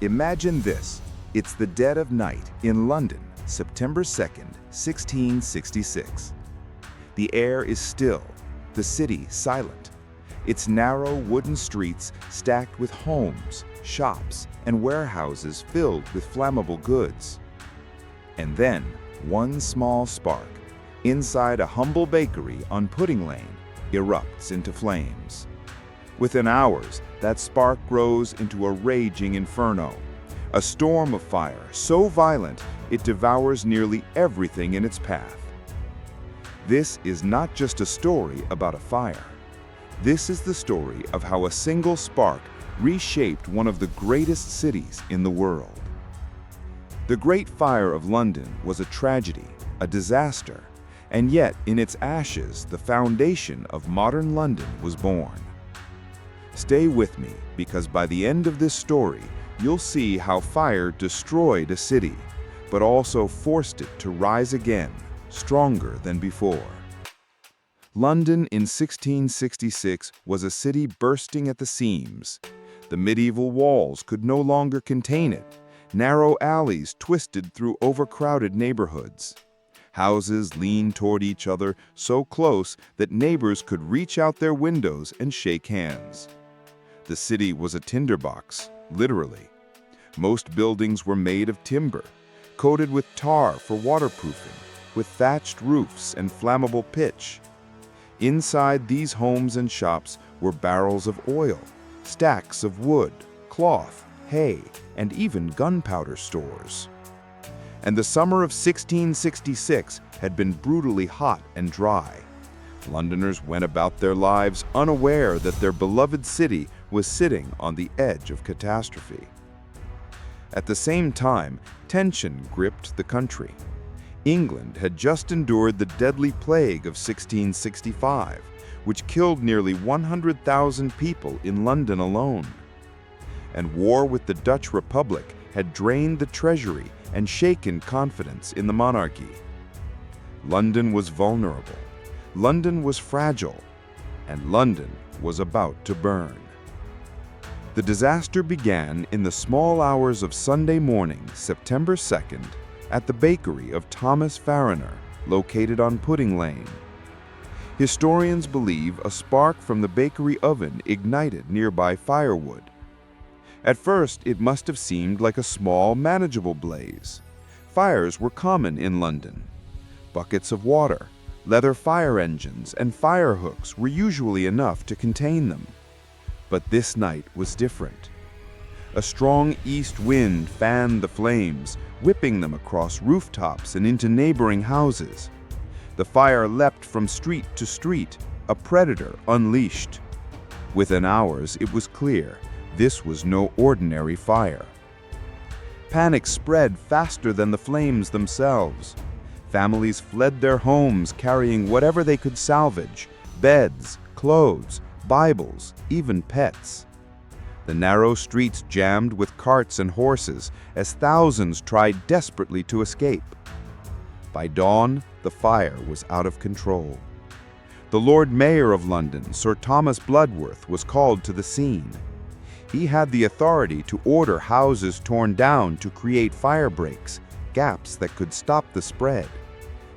Imagine this. It's the dead of night in London, September 2nd, 1666. The air is still, the city silent. Its narrow wooden streets stacked with homes, shops, and warehouses filled with flammable goods. And then, one small spark, inside a humble bakery on Pudding Lane, erupts into flames. Within hours, that spark grows into a raging inferno, a storm of fire so violent it devours nearly everything in its path. This is not just a story about a fire. This is the story of how a single spark reshaped one of the greatest cities in the world. The Great Fire of London was a tragedy, a disaster, and yet in its ashes the foundation of modern London was born. Stay with me, because by the end of this story, you'll see how fire destroyed a city, but also forced it to rise again, stronger than before. London in 1666 was a city bursting at the seams. The medieval walls could no longer contain it. Narrow alleys twisted through overcrowded neighborhoods. Houses leaned toward each other so close that neighbors could reach out their windows and shake hands. The city was a tinderbox, literally. Most buildings were made of timber, coated with tar for waterproofing, with thatched roofs and flammable pitch. Inside these homes and shops were barrels of oil, stacks of wood, cloth, hay, and even gunpowder stores. And the summer of 1666 had been brutally hot and dry. Londoners went about their lives unaware that their beloved city was sitting on the edge of catastrophe. At the same time, tension gripped the country. England had just endured the deadly plague of 1665, which killed nearly 100,000 people in London alone. And war with the Dutch Republic had drained the treasury and shaken confidence in the monarchy. London was vulnerable, London was fragile, and London was about to burn. The disaster began in the small hours of Sunday morning, September 2nd, at the bakery of Thomas Farriner, located on Pudding Lane. Historians believe a spark from the bakery oven ignited nearby firewood. At first, it must have seemed like a small, manageable blaze. Fires were common in London. Buckets of water, leather fire engines, and fire hooks were usually enough to contain them. But this night was different. A strong east wind fanned the flames, whipping them across rooftops and into neighboring houses. The fire leapt from street to street, a predator unleashed. Within hours, it was clear this was no ordinary fire. Panic spread faster than the flames themselves. Families fled their homes carrying whatever they could salvage: beds, clothes, Bibles, even pets. The narrow streets jammed with carts and horses as thousands tried desperately to escape. By dawn, the fire was out of control. The Lord Mayor of London, Sir Thomas Bloodworth, was called to the scene. He had the authority to order houses torn down to create fire breaks, gaps that could stop the spread.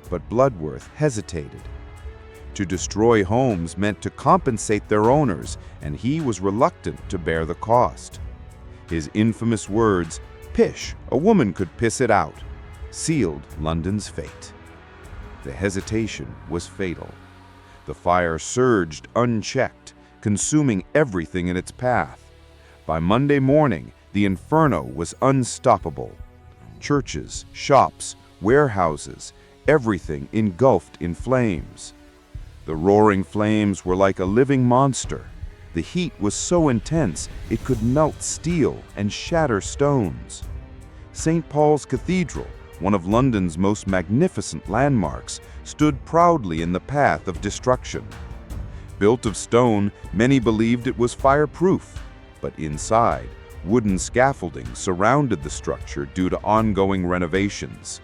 But Bloodworth hesitated. To destroy homes meant to compensate their owners, and he was reluctant to bear the cost. His infamous words, "Pish, a woman could piss it out," sealed London's fate. The hesitation was fatal. The fire surged unchecked, consuming everything in its path. By Monday morning, the inferno was unstoppable. Churches, shops, warehouses, everything engulfed in flames. The roaring flames were like a living monster. The heat was so intense it could melt steel and shatter stones. St. Paul's Cathedral, one of London's most magnificent landmarks, stood proudly in the path of destruction. Built of stone, many believed it was fireproof, but inside, wooden scaffolding surrounded the structure due to ongoing renovations.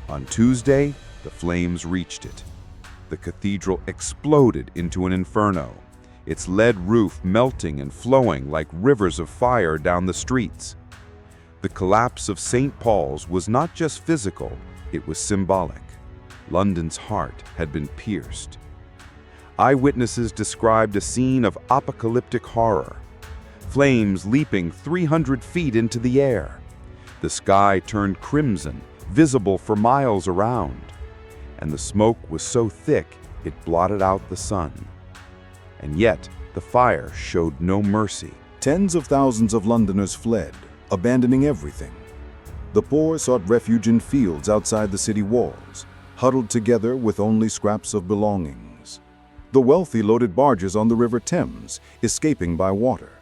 On Tuesday, the flames reached it. The cathedral exploded into an inferno, its lead roof melting and flowing like rivers of fire down the streets. The collapse of St. Paul's was not just physical, it was symbolic. London's heart had been pierced. Eyewitnesses described a scene of apocalyptic horror. Flames leaping 300 feet into the air. The sky turned crimson, visible for miles around. And the smoke was so thick it blotted out the sun. And yet, the fire showed no mercy. Tens of thousands of Londoners fled, abandoning everything. The poor sought refuge in fields outside the city walls, huddled together with only scraps of belongings. The wealthy loaded barges on the River Thames, escaping by water.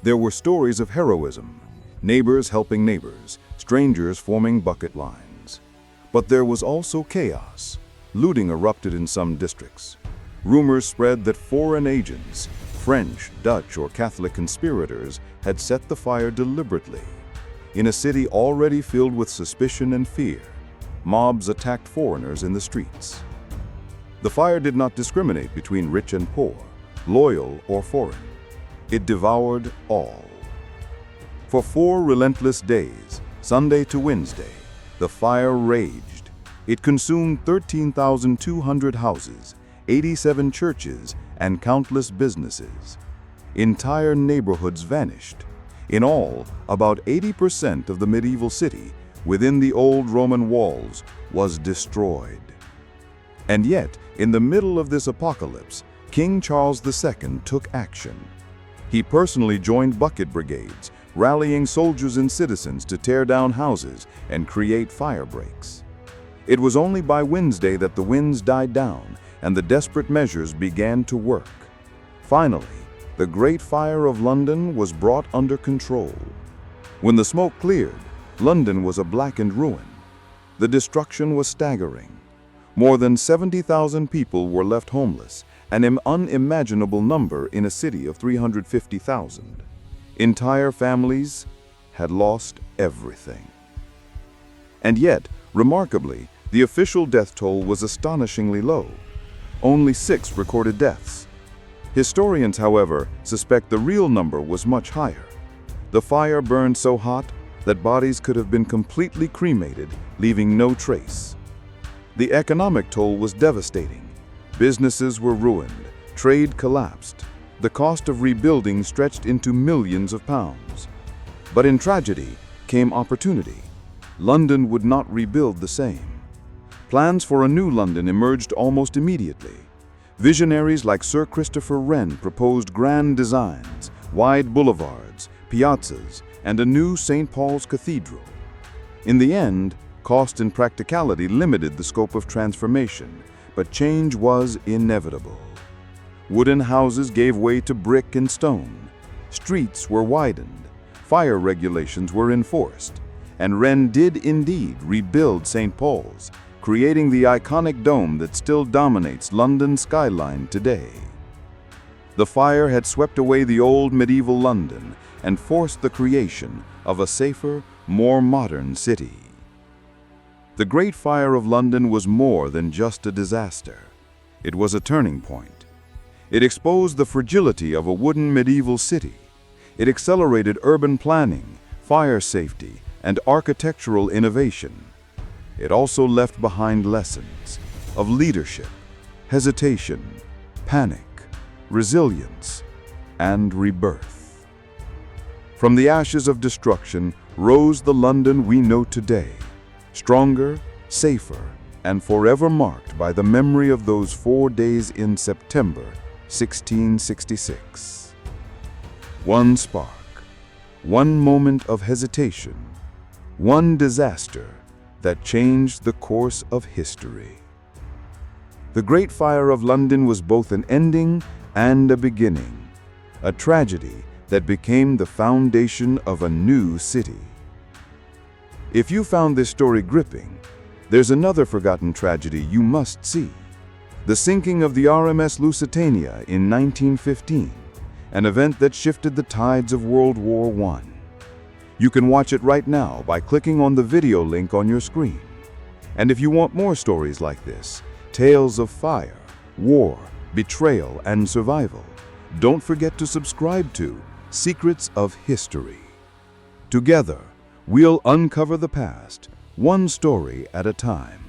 There were stories of heroism, neighbors helping neighbors, strangers forming bucket lines. But there was also chaos. Looting erupted in some districts. Rumors spread that foreign agents, French, Dutch, or Catholic conspirators, had set the fire deliberately. In a city already filled with suspicion and fear, mobs attacked foreigners in the streets. The fire did not discriminate between rich and poor, loyal or foreign. It devoured all. For 4 relentless days, Sunday to Wednesday, the fire raged. It consumed 13,200 houses, 87 churches, and countless businesses. Entire neighborhoods vanished. In all, about 80% of the medieval city, within the old Roman walls, was destroyed. And yet, in the middle of this apocalypse, King Charles II took action. He personally joined bucket brigades, rallying soldiers and citizens to tear down houses and create fire breaks. It was only by Wednesday that the winds died down and the desperate measures began to work. Finally, the Great Fire of London was brought under control. When the smoke cleared, London was a blackened ruin. The destruction was staggering. More than 70,000 people were left homeless, an unimaginable number in a city of 350,000. Entire families had lost everything. And yet, remarkably, the official death toll was astonishingly low. Only 6 recorded deaths. Historians, however, suspect the real number was much higher. The fire burned so hot that bodies could have been completely cremated, leaving no trace. The economic toll was devastating. Businesses were ruined, trade collapsed. The cost of rebuilding stretched into millions of pounds. But in tragedy came opportunity. London would not rebuild the same. Plans for a new London emerged almost immediately. Visionaries like Sir Christopher Wren proposed grand designs, wide boulevards, piazzas, and a new St. Paul's Cathedral. In the end, cost and practicality limited the scope of transformation, but change was inevitable. Wooden houses gave way to brick and stone. Streets were widened. Fire regulations were enforced. And Wren did indeed rebuild St. Paul's, creating the iconic dome that still dominates London's skyline today. The fire had swept away the old medieval London and forced the creation of a safer, more modern city. The Great Fire of London was more than just a disaster. It was a turning point. It exposed the fragility of a wooden medieval city. It accelerated urban planning, fire safety, and architectural innovation. It also left behind lessons of leadership, hesitation, panic, resilience, and rebirth. From the ashes of destruction rose the London we know today, stronger, safer, and forever marked by the memory of those 4 days in September 1666. One spark, one moment of hesitation, one disaster that changed the course of history. The Great Fire of London was both an ending and a beginning, a tragedy that became the foundation of a new city. If you found this story gripping, there's another forgotten tragedy you must see. The sinking of the RMS Lusitania in 1915, an event that shifted the tides of World War I. You can watch it right now by clicking on the video link on your screen. And if you want more stories like this, tales of fire, war, betrayal, and survival, don't forget to subscribe to Secrets of History. Together, We'll uncover the past, one story at a time.